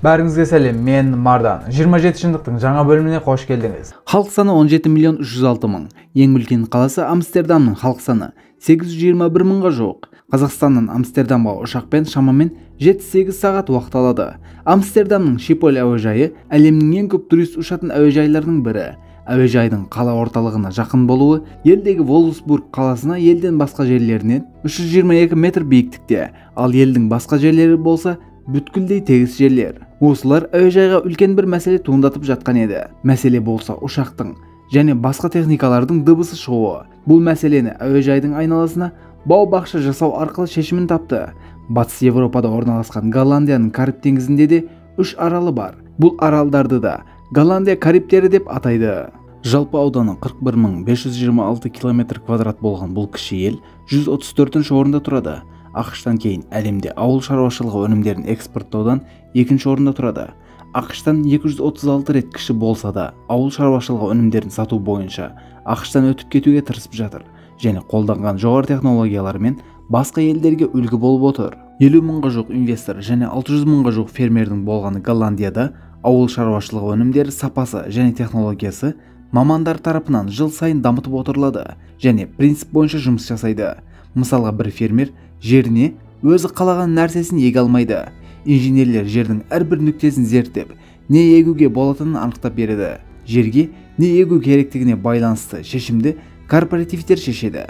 Бәріңізге сәлем, мен Мардан. 27 жылдықтың жаңа бөліміне қош келдіңіз. Халық саны 17 миллион 306 мың. Ең үлкен қаласы Амстердамның халық саны 821 мыңға жуық. Қазақстаннан Амстердамға ұшақпен шамамен 7-8 сағат уақыт алады. Амстердамның Шиполь әуежайы әлемнің ең көп турист ұшатын әуежайларының бірі. Әуежайдың қала орталығына жақын болуы елдегі Волфсбург қаласына елден басқа жерлерінен 322 метр биіктікте, ал елдің басқа жерлері болса бүткілдей тегіс жерлер. Осылар әуежайға үлкен бір мәселе туындатып жатқан еді. Мәселе болса ұшақтың және басқа техникалардың дыбысы шығуы. Бұл мәселені әуежайдың айналасына бау-бақша жасау арқылы шешімін тапты. Батыс Европада орналасқан Голландияның Кариб теңізінде де 3 аралы бар. Бұл аралдарды да Голландия Карибтері деп атайды. Жалпы ауданы 41.526 км квадрат болған бұл кіші ел 134-ші орында тұрады. ақш-тан кейін әлемде ауыл шаруашылығы өнімдерін экспорттаудан екінші орында тұрады. ақш-тан 236 рет кіші болса да, ауыл шаруашылығы өнімдерін сату бойынша ақш-тан өтіп кетуге тырысып жатыр және қолданған жоғары технологиялармен басқа елдерге үлгі болып отыр. 50 мыңға жуық инвестор және 600 мыңға жуық фермердің болғаны Голландияда ауыл шаруашылығы өнімдері сапасы және технологиясы мамандар тарапынан жыл сайын дамытып отырылады және принцип бойынша жұмыс жасайды. Мысалға, бір фермер жеріне өзі қалаған нәрсесін еге алмайды. Инженерлер жердің әрбір нүктесін зерттеп, не егуге болатынын анықтап береді. Жерге не егу керектігіне байланысты шешімді корпоративтер шешеді.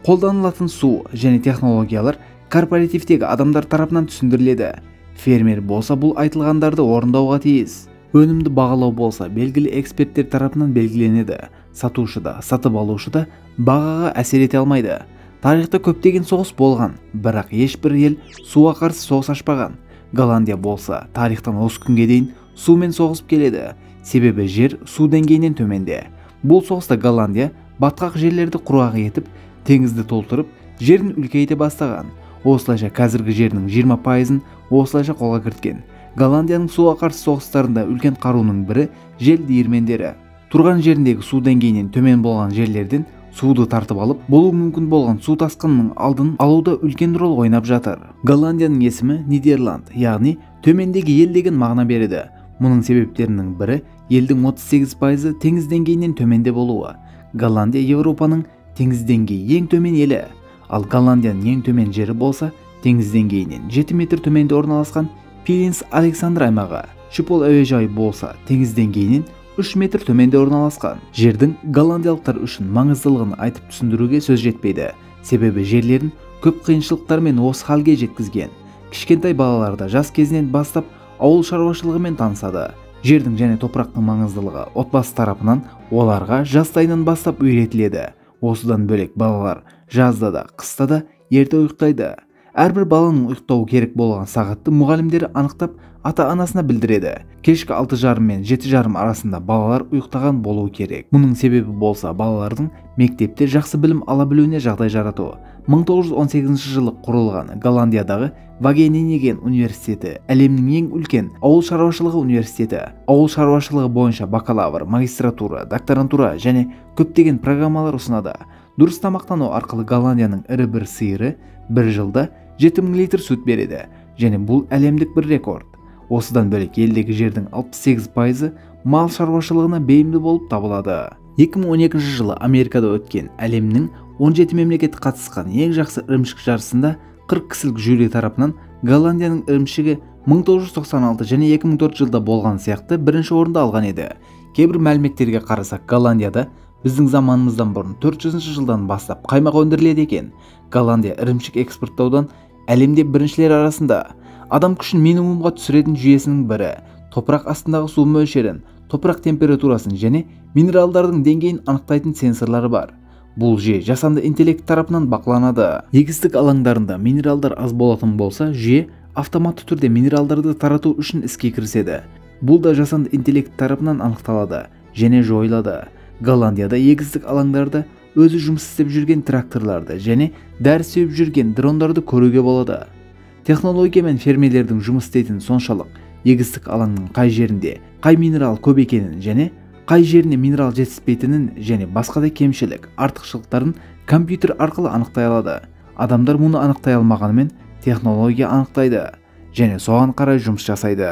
Қолданылатын су және технологиялар корпоративтегі адамдар тарапынан түсіндіріледі. Фермер болса бұл айтылғандарды орындауға тиіс. Өнімді бағалау болса белгілі эксперттер тарапынан белгіленеді. Сатушы да, сатып алушы да бағаға әсер ете алмайды. Тарихта көптеген соғыс болған, бірақ ешбір ел суға қарсы соғыс ашпаған. Голландия болса тарихтан осы күнге дейін сумен соғысып келеді. Себебі жер су деңгейінен төменде. Бұл соғыста Голландия батқақ жерлерді құрғақ етіп, теңізді толтырып, жерін үлкейте бастаған. Осылайша қазіргі жерінің 20%-ын осылайша қолға кірткен. Голландияның суға қарсы соғыстарында үлкен қаруының бірі жел диірмендері. Тұрған жеріндегі су деңгейінен төмен болған жерлерден суды тартып алып, болуы мүмкін болған су тасқынының алдын алуда үлкен рол ойнап жатыр. Голландияның есімі Нидерланд, яғни төмендегі ел деген мағына береді. Мұның себептерінің бірі елдің 38%-ы теңіз деңгейінен төменде болуы. Голландия Европаның теңіз деңгейі ең төмен елі, ал Голландияның ең төмен жері болса теңіз деңгейінен 7 метр төменде орналасқан Пилинс Александр аймағы. Шиполь әуежайы болса теңіз деңгейінен 3 метр төменде орналасқан. Жердің голландиялықтар үшін маңыздылығын айтып түсіндіруге сөз жетпейді. Себебі жерлерін көп қиыншылықтармен осы халге жеткізген. Кішкентай балаларда жас кезінен бастап ауыл шаруашылығымен танысады. Жердің және топырақтың маңыздылығы отбасы тарапынан оларға жастайынан бастап үйретіледі. Осыдан бөлек балалар жазда да, қыста да ерте ұйықтайды. Әрбір баланың ұйықтауы керек болған сағатты мұғалімдері анықтап ата-анасына білдіреді. Кешкі 6:30 мен 7:30 арасында балалар ұйықтаған болуы керек. Мұның себебі болса балалардың мектепте жақсы білім ала білуіне жағдай жарату. 1918 жылы құрылған Голландиядағы Вагенинген университеті әлемнің ең үлкен ауыл шаруашылығы университеті. Ауыл шаруашылығы бойынша бакалавр, магистратура, докторантура және көптеген программалар ұсынады. Дұрыс тамақтану арқылы Голландияның ірі бір сиыры бір жылда 7000 литр сүт береді және бұл әлемдік бір рекорд. Осыдан бөлек елдегі жердің 68%-ы мал шаруашылығына бейімді болып табылады. 2012 жылы Америкада өткен әлемнің 17 мемлекеті қатысқан ең жақсы ірімшік жарысында 40 кісілік жюри тарапынан Голландияның ірімшігі 1996 және 2004 жылда болған сияқты бірінші орынды алған еді. Кейбір мәліметтерге қарасақ, Голландияда біздің заманымыздан бұрын 400 жылдан бастап қаймақ өндіріледі екен. Голландия ірімшік экспорттаудан әлемде біріншілер арасында. Адам күшін минимумға түсіретін жүйесінің бірі. Топырақ астындағы су мөлшерін, топырақ температурасын және минералдардың деңгейін анықтайтын сенсорлары бар. Бұл жүйе жасанды интеллект тарапынан бақыланады. Егістік алаңдарында минералдар аз болатын болса, жүйе автоматты түрде минералдарды тарату үшін іске кіріседі. Бұл да жасанды интеллект тарапынан анықталады және жойылады. Голландияда егістік алаңдарда өзі жұмыс істеп жүрген тракторларды және дәріс сеуіп жүрген дрондарды көруге болады. Технологиямен фермерлердің жұмыс істейтін соншалық егістік алаңның қай жерінде қай минерал көп екенін және қай жеріне минерал жетіспейтінін және басқа да кемшілік, артықшылықтарын компьютер арқылы анықтай алады. Адамдар мұны анықтай алмағанымен технология анықтайды және соған қарай жұмыс жасайды.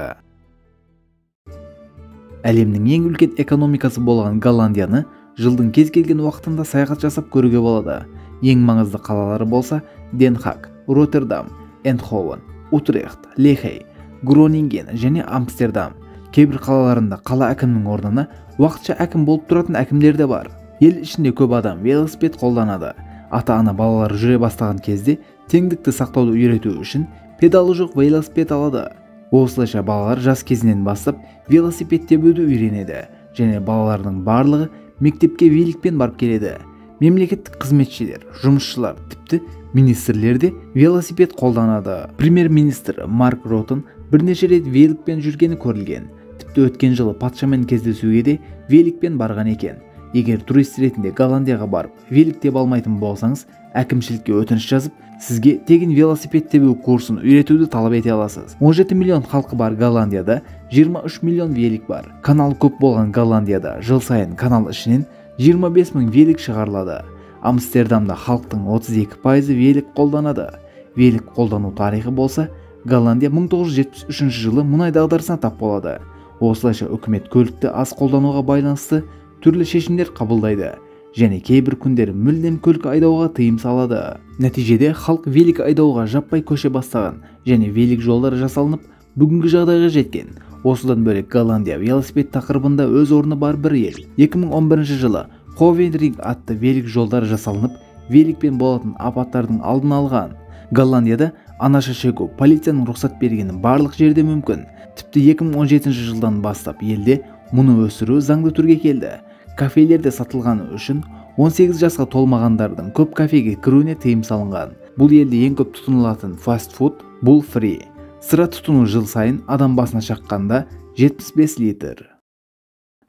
Әлемнің ең үлкен экономикасы болған Голландияны жылдың кез келген уақытында саяхат жасап көруге болады. Ең маңызды қалалары болса Den Haag, Роттердам, Эндховен, Утрехт, Лехей, Гронинген және Амстердам. Кейбір қалаларында қала әкімінің орнына уақытша әкім болып тұратын әкімдер де бар. Ел ішінде көп адам велосипед қолданады. Ата-ана балалары жүре бастаған кезде теңдікті сақтауды үйрету үшін педалы жоқ велосипед алады. Осылайша балалар жас кезінен бастап велосипед тебуді үйренеді және балалардың барлығы мектепке великпен барып келеді. Мемлекеттік қызметшілер, жұмысшылар, тіпті министрлер де велосипед қолданады. Премьер-министр Марк Ротен бірнеше рет великпен жүргені көрілген. Тіпті өткен жылы патшамен кездесуге де великпен барған екен. Егер турист ретінде Голландияға барып велик тебе алмайтын болсаңыз, әкімшілікке өтініш жазып, сізге тегін велосипед тебу курсын үйретуді талап ете аласыз. 17 миллион халқы бар Голландияда 23 миллион велик бар. Канал көп болған Голландияда жыл сайын канал ішінен 25 мың велик шығарылады. Амстердамда халықтың 32% велик қолданады. Велик қолдану тарихы болса, Голландия 1973 жылы мұнай дағдарысына тап болады. Осылайша үкімет көлікті аз қолдануға байланысты түрлі шешімдер қабылдайды және кейбір күндері мүлдем көлік айдауға тыйым салады. Нәтижеде халық велик айдауға жаппай көше бастаған және велик жолдары жасалынып, бүгінгі жағдайға жеткен. Осыдан бөлек Голландия велосипед тақырыбында өз орны бар бір ел. 2011 жылы Ховенринг атты велик жолдары жасалынып, великпен болатын апаттардың алдын алған. Голландияда анаша шегу полицияның рұқсат бергені барлық жерде мүмкін. Тіпті 2017 жылдан бастап елде мұны өсіру заңды түрге келді. Кафелерде сатылғаны үшін 18 жасқа толмағандардың көп кафеге кіруіне тыйым салынған. Бұл елде ең көп тұтынылатын фастфуд бұл фри. Сыра тұтыну жыл сайын адам басына шаққанда 75 литр.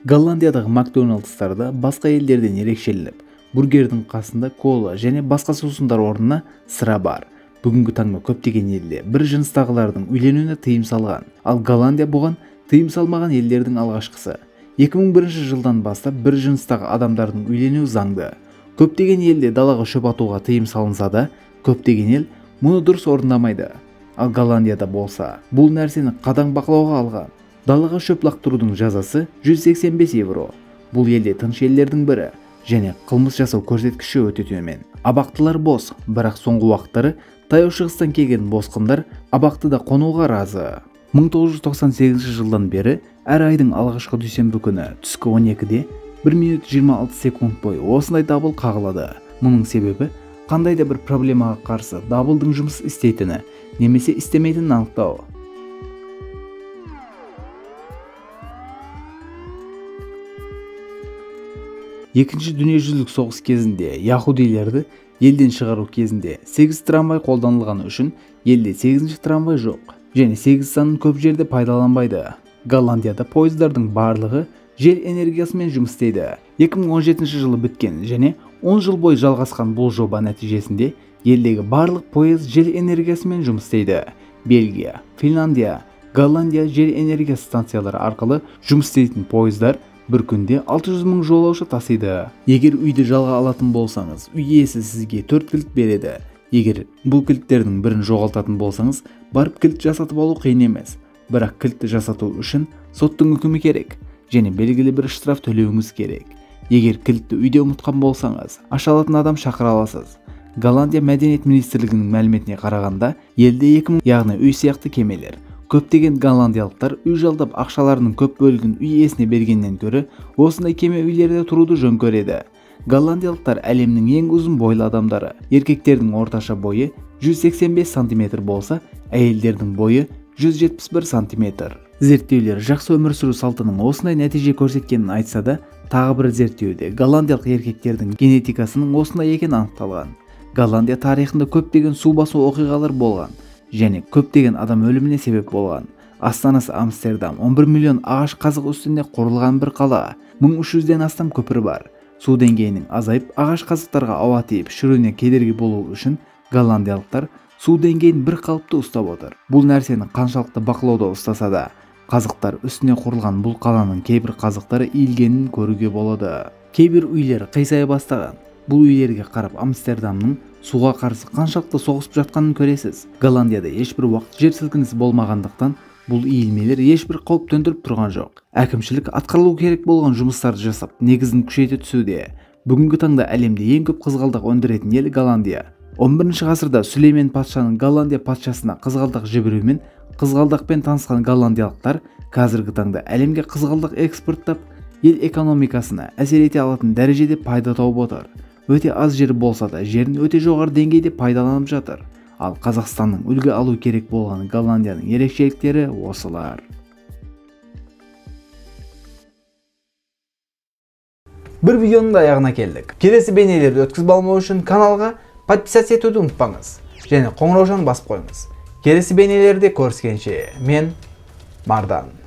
Голландиядағы Макдональдстарда басқа елдерден ерекшеленіп, бургердің қасында кола және басқа сусындар орнына сыра бар. Бүгінгі таңда көптеген елде бір жыныстағылардың үйленуіне тыйым салған, ал Голландия бұған тыйым салмаған елдердің алғашқысы. 2001 жылдан бастап бір жыныстағы адамдардың үйленуі заңды. Көптеген елде далаға шөп атуға тыйым салынса да, көптеген ел мұны дұрыс орындамайды. Ал Голландияда болса, бұл нәрсені қатаң бақылауға алған. Далаға шөп лақтырудың жазасы 185 евро. Бұл елде тыныш елдердің бірі және қылмыс жасау көрсеткіші өте төмен. Абақтылар бос, бірақ соңғы уақыттары Таяу шығыстан келген босқындар абақтыда қонуға разы. 1998 жылдан бері әр айдың алғашқы дүйсенбі күні түскі 12-де 1 минут 26 секунд бойы осындай дабыл қағылады. Мұның себебі қандай да бір проблемаға қарсы дабылдың жұмыс істейтіні немесе істемейтінін анықтау. Екінші дүниежүзілік соғыс кезінде яһудилерді елден шығару кезінде 8 трамвай қолданылғаны үшін елде 8-ші трамвай жоқ және 8 санын көп жерде пайдаланбайды. Голландияда пойыздардың барлығы жел энергиясымен жұмыс істейді. 2017 жылы біткен және 10 жыл бойы жалғасқан бұл жоба нәтижесінде елдегі барлық пойыз жел энергиясымен жұмыс істейді. Бельгия, Финляндия, Голландия жел энергия станциялары арқылы жұмыс істейтін пойыздар бір күнде 600 мың жолаушы тасиды. Егер үйді жалға алатын болсаңыз, үй иесі сізге 4 кілт береді. Егер бұл кілттердің бірін жоғалтатын болсаңыз, барып кілт жасатып алу қиын емес. Бірақ кілтті жасату үшін соттың үкімі керек және белгілі бір штраф төлеуіңіз керек. Егер кілтті үйде ұмытқан болсаңыз, аша алатын адам шақыра аласыз. Голландия мәдениет министрлігінің мәліметіне қарағанда, елде 2000 яғни үй сияқты кемелер. Көптеген голландиялықтар үй жалдап ақшаларының көп бөлігін үй иесіне бергеннен көрі, осындай кеме үйлерде тұруды жөн көреді. Голландиялықтар әлемнің ең ұзын бойлы адамдары. Еркектердің орташа бойы 185 см болса, әйелдердің бойы 171 см. Зерттеулер жақсы өмір сүру салтының осындай нәтиже көрсеткенін айтса да, тағы бір зерттеуде голландиялық еркектердің генетикасының осындай екені анықталған. Голландия тарихында көптеген су басу оқиғалар болған және көптеген адам өліміне себеп болған. Астанасы Амстердам 11 миллион ағаш қазық үстінде құрылған бір қала. 1300-ден астам көпір бар. Су деңгейінің азайып, ағаш қазықтарға ауа тиіп шіруіне кедергі болу үшін голландиялықтар су деңгейін бір қалыпты ұстап отыр. Бұл нәрсені қаншалықты бақылауда ұстаса да, қазықтар үстіне құрылған бұл қаланың кейбір қазықтары иілгенін көруге болады. Кейбір үйлер қисая бастаған. Бұл үйлерге қарап Амстердамның суға қарсы қаншалықты соғысып жатқанын көресіз. Голландияда ешбір уақыт жер сілкінісі болмағандықтан Бул ийилмелер эч бир кооп төндүрүп турган жок. Әкимчилик аткарылуу керек болгон жумуштарды жасап, негизин күчөйтө түсүүдө. Бүгүнкү таңда әлемде эң көп кызгалдак өндүрөтүн эл Голландия. 11-гасырда Сүлеймен патшанын Голландия патшасына кызгалдак жиберүү менен кызгалдакпен таанышкан голландиялыктар азыркы таңда әлемге кызгалдак экспорттап, ел экономикасына әсер ете алатын дәрежеде пайда тауып отыр. Өте аз жери болса да, жерин өте жогору деңгейде пайдаланып жатыр. Ал Казакстандын үлгү алуу керек болгон Голландиянын ерекшеликтери осылар. Bir videonun da ayağına keldik. Келесі бейнелерди өткізіп алмау үшін каналға подписаться етуді ұмытпаңыз. Және қоңыраушаны басып қойыңыз. Келесі бейнелерде көріскенше, мен Мардан.